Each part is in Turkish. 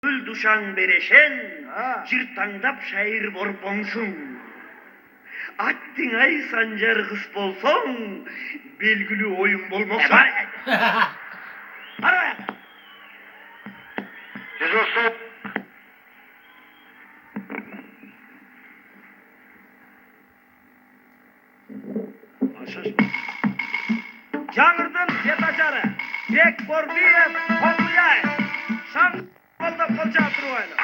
Gül duşan bereşen, Ha. cırtаңдап şair borponsun. Attın ay sancar kız bolson, belgili oyun bolmosun. Ara! Siz olsun. Жаңырдың жетачары, Бек Борбиев, Қоңлияев, Шаң қолдап қолша тұруайлы.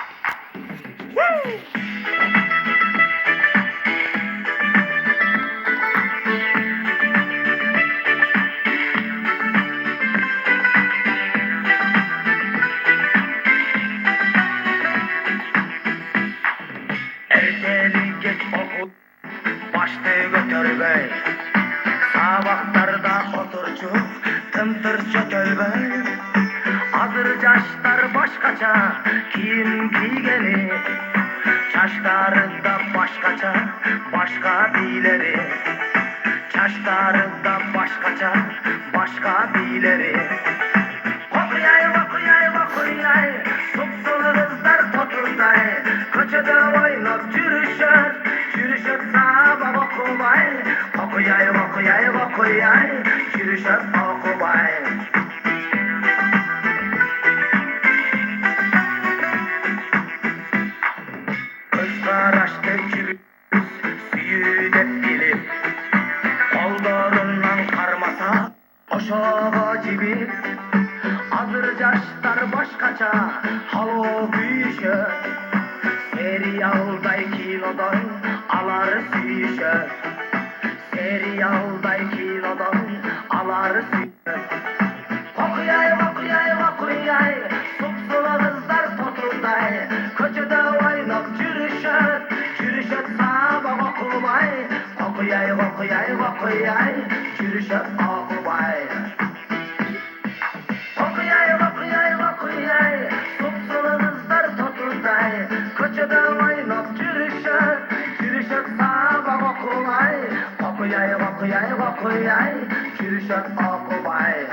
Erteli geç okul, başta götürmey. Sabahlarda oturcu, tımtır çökölbey. Hazır yaşlar başkaça, kim giygeni. Çaşları da başkaça, başka bileri. Çaşları da başkaça, başka bileri. Okuyay, supsulu kızlar toturday. Köçede oynap yürüşür sabah okubay. Okuyay, yürüşür okubay. Kızlar açtı cürüz, suyu de bilip. Kollarından karmasa, aşağı cibip. Hazır yaşlar başkaça, halo büyüşür. Seriyalday kilodan alar süyüşür. Seriyalday kilodan alar süyüşür. Okuyay, supsulu kızlar toturday. Köçede oynap yürüşür sabah okubay. Okuyay, yürüşür okubay. Okuyay, supsulu kızlar toturday. Köçede oynap yürüşür sabah okubay. Okuyay, yürüşür okubay.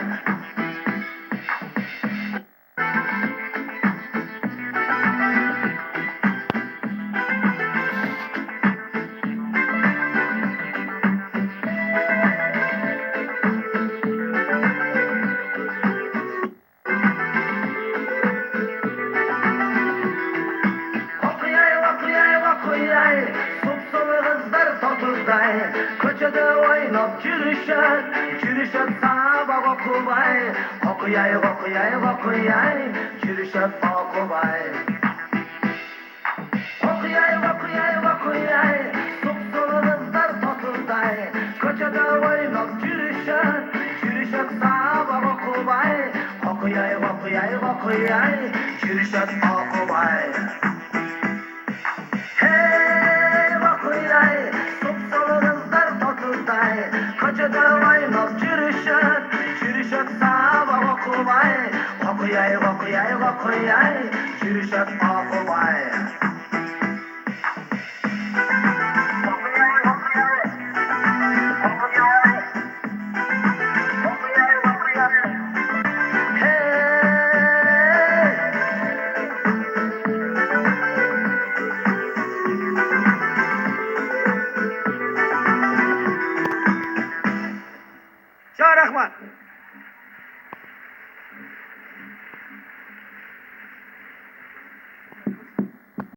Okuyay, supsulu kızlar toturday. Köçede oynap yürüşür sabah okubay. Okuyay, yürüşür okubay. Okuyay, supsulu kızlar toturday. Köçede oynap yürüşür sabah okubay. Okuyay, yürüşür okubay. Hey okuyay, supsulu kızlar toturday. Köçede oynap yürüşür sabah okubay. Okuyay, yürüşür okubay.